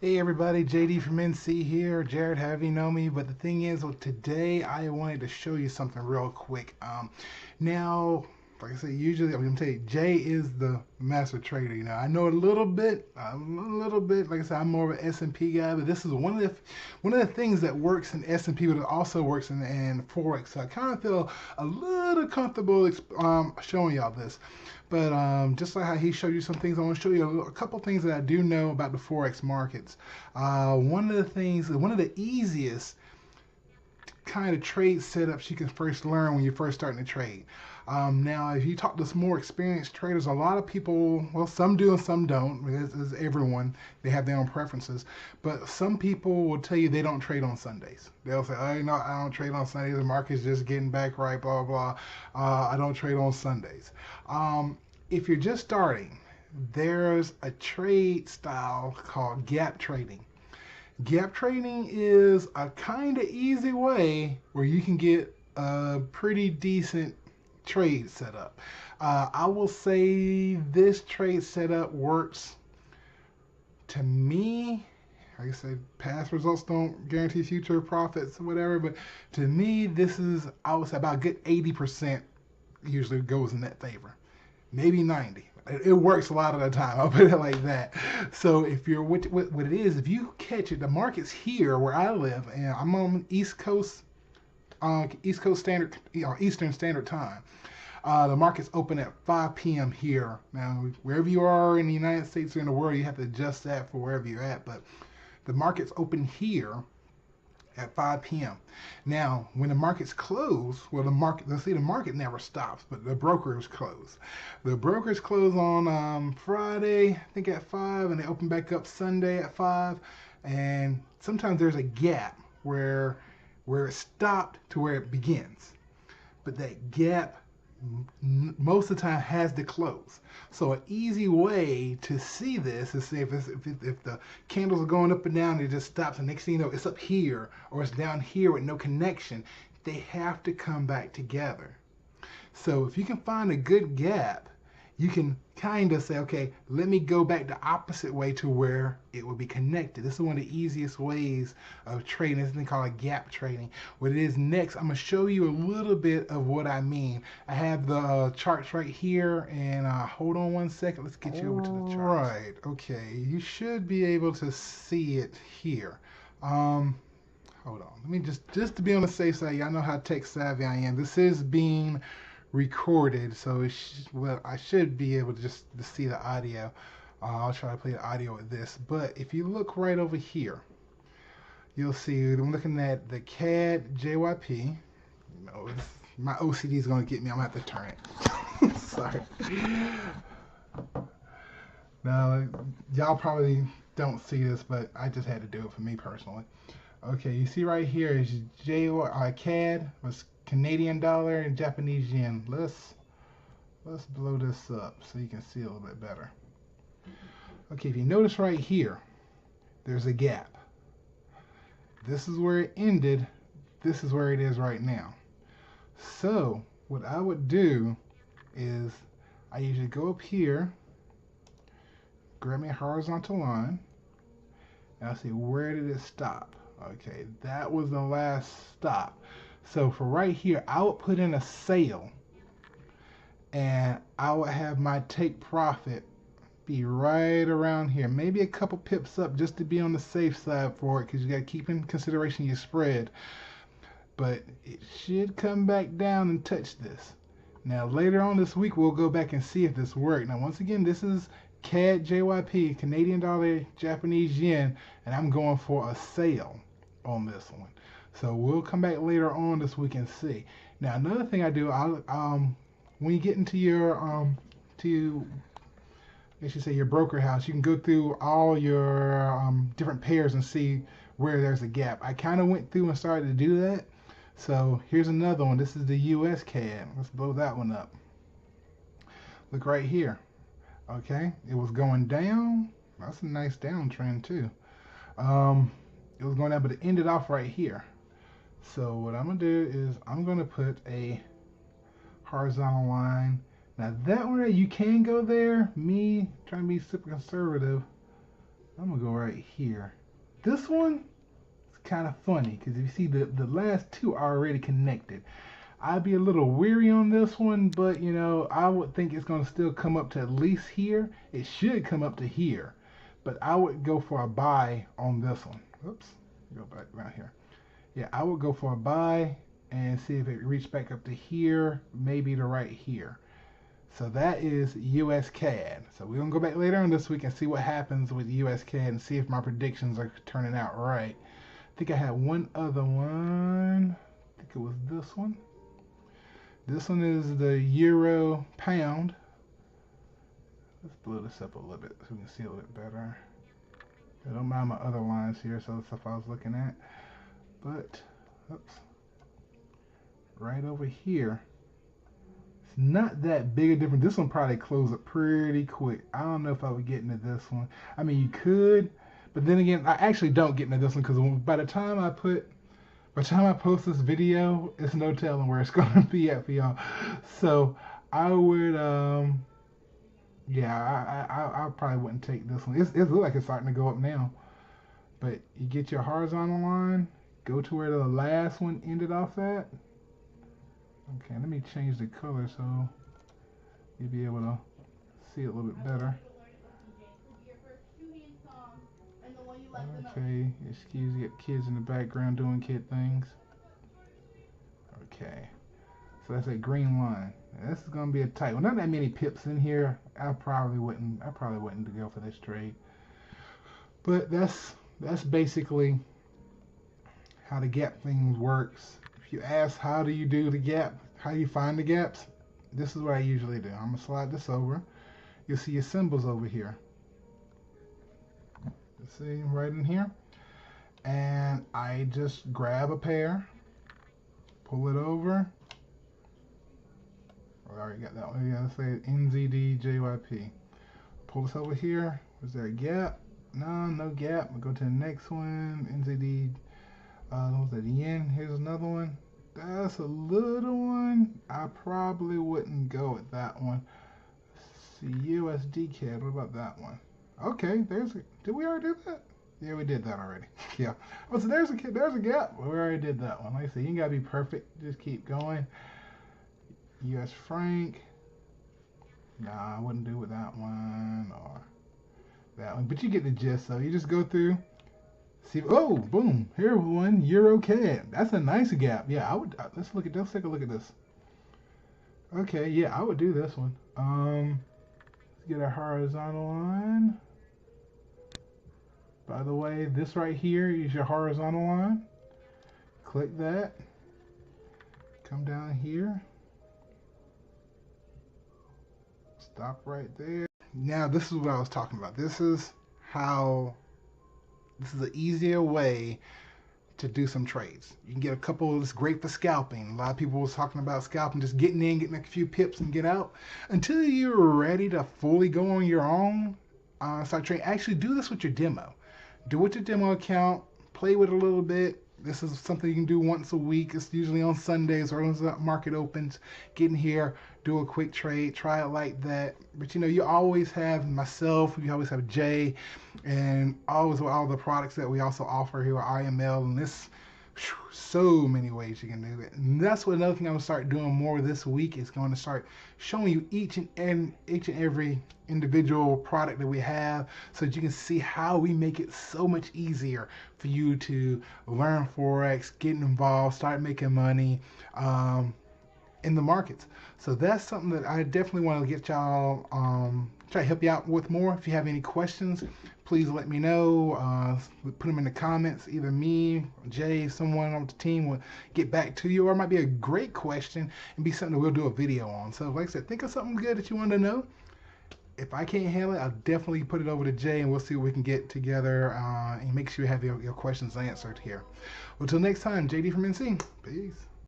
Hey everybody, JD from NC here. Jared, however you know me. But the thing is, well, today I wanted to show you something real quick. Now, like I said, usually I'm gonna tell you, Jay is the master trader. I know a little bit. Like I said, I'm more of an S&P guy, but this is one of the things that works in S&P, but it also works in Forex. So I kind of feel a little comfortable showing y'all this. But just like how he showed you some things, I want to show you a couple things that I do know about the Forex markets. One of the easiest kind of trade setups you can first learn when you're first starting to trade. Now, if you talk to some more experienced traders, a lot of people, well, some do and some don't, as everyone, they have their own preferences. But some people will tell you they don't trade on Sundays. They'll say, oh, I don't trade on Sundays. The market's just getting back right, blah, blah, blah. I don't trade on Sundays. If you're just starting, there's a trade style called gap trading. Gap trading is a kind of easy way where you can get a pretty decent trade setup. I will say this trade setup works to me. Like I said, past results don't guarantee future profits or whatever, but to me, this is, I would say, about a good 80% usually goes in that favor. Maybe 90. It works a lot of the time. I'll put it like that. So if you're what it is, if you catch it, the market's here where I live, and I'm on East Coast Standard, Eastern Standard Time. The market's open at 5 p.m. here. Now, wherever you are in the United States or in the world, you have to adjust that for wherever you're at. But the market's open here at 5 p.m. Now, when the markets close, well, let's see, the market never stops, but the brokers close. The brokers close on Friday, I think at 5, and they open back up Sunday at 5. And sometimes there's a gap where it stopped to where it begins. But that gap most of the time has to close. So an easy way to see this is say if the candles are going up and down, it just stops, and next thing you know, it's up here or it's down here with no connection. They have to come back together. So if you can find a good gap, you can kind of say, okay, let me go back the opposite way to where it will be connected. This is one of the easiest ways of trading. This thing called gap trading. What it is next, I'm going to show you a little bit of what I mean. I have the charts right here, and hold on one second. Let's get you over to the charts. Right, okay. You should be able to see it here. Hold on. Let me just to be on the safe side, y'all know how tech savvy I am. This is being recorded, so well, I should be able to see the audio. I'll try to play the audio with this. But if you look right over here, you'll see I'm looking at the CAD JYP. My OCD is going to get me. I'm going to have to turn it. Sorry. Now, y'all probably don't see this, but I just had to do it for me personally. Okay, you see right here is CAD was Canadian dollar and Japanese yen. Let's blow this up so you can see a little bit better. Okay, if you notice right here, there's a gap. This is where it ended. This is where it is right now. So what I would do is I usually go up here, grab me a horizontal line, and I'll see where did it stop. Okay, that was the last stop. So for right here, I would put in a sale, and I would have my take profit be right around here. Maybe a couple pips up just to be on the safe side for it, because you got to keep in consideration your spread. But it should come back down and touch this. Now later on this week, we'll go back and see if this worked. Now once again, this is CAD JYP, Canadian dollar, Japanese yen, and I'm going for a sale on this one. So we'll come back later on this week and see. Now another thing I do, when you get into your I should say your broker house, you can go through all your different pairs and see where there's a gap. I kind of went through and started to do that. So here's another one. This is the US CAD. Let's blow that one up. Look right here. Okay, it was going down. That's a nice downtrend too. It was going down, but it ended off right here. So what I'm going to do is I'm going to put a horizontal line. Now that one, you can go there. Me trying to be super conservative, I'm gonna go right here. This one is kind of funny because you see the last two are already connected. I'd be a little weary on this one, but you know, I would think it's gonna still come up to at least here. It should come up to here, but I would go for a buy on this one. Oops, go back around here. Yeah, I would go for a buy and see if it reached back up to here, maybe to right here. So that is US CAD. So we're gonna go back later on this week and see what happens with US CAD and see if my predictions are turning out right. I think I had one other one. I think it was this one. This one is the Euro Pound. Let's blow this up a little bit so we can see a little bit better. I don't mind my other lines here, so the stuff I was looking at. But, oops, right over here, it's not that big a difference. This one probably closed up pretty quick. I don't know if I would get into this one. I mean, you could, but then again, I actually don't get into this one because by the time I post this video, it's no telling where it's going to be at for y'all. So I would, yeah, I probably wouldn't take this one. It looks like it's starting to go up now. But you get your horizontal line, go to where the last one ended off at. Okay, let me change the color so you'll be able to see it a little bit better. Okay, excuse me, get kids in the background doing kid things. Okay, so that's a green line. This is gonna be a tight one. Not that many pips in here. I probably wouldn't go for this trade. But that's basically how the gap thing works. If you ask how do you do the gap, how do you find the gaps, this is what I usually do. I'm gonna slide this over. You'll see your symbols over here. See right in here, and I just grab a pair, pull it over. I already got that one. Yeah, let's say NZDJYP. Pull this over here. Was there a gap? No gap. We'll go to the next one. NZD. What was that? Yen. Here's another one. That's a little one. I probably wouldn't go with that one. Let's see, USD CAD. What about that one? Okay, did we already do that? Yeah, we did that already. Yeah. Oh, so there's a gap. We already did that one. Like I said, you ain't gotta be perfect. Just keep going. US franc. Nah, I wouldn't do with that one or that one. But you get the gist. So you just go through. See. Oh, boom. Here's one. Euro CAD. That's a nice gap. Yeah, I would. Let's take a look at this. Okay. Yeah, I would do this one. Let's get a horizontal line. By the way, this right here is your horizontal line. Click that. Come down here. Stop right there. Now this is what I was talking about. This is an easier way to do some trades. You can get a couple. It's great for scalping. A lot of people was talking about scalping, just getting in, getting a few pips and get out. Until you're ready to fully go on your own, start trading. Actually do this with your demo. Do it with your demo account, play with it a little bit. This is something you can do once a week. It's usually on Sundays or when the market opens. Get in here, do a quick trade, try it like that. But you know, you always have myself, you always have Jay, and always with all the products that we also offer here at IML, and this, so many ways you can do it. And that's what another thing I'm gonna start doing more this week is going to start showing you each and every individual product that we have so that you can see how we make it so much easier for you to learn Forex, get involved, start making money in the markets. So that's something that I definitely want to get y'all, try to help you out with more. If you have any questions, please let me know. Put them in the comments. Either me, Jay, someone on the team will get back to you, or it might be a great question and be something that we'll do a video on. So like I said, think of something good that you want to know. If I can't handle it, I'll definitely put it over to Jay and we'll see what we can get together and make sure you have your questions answered here. Well, until next time, JD from NC. Peace.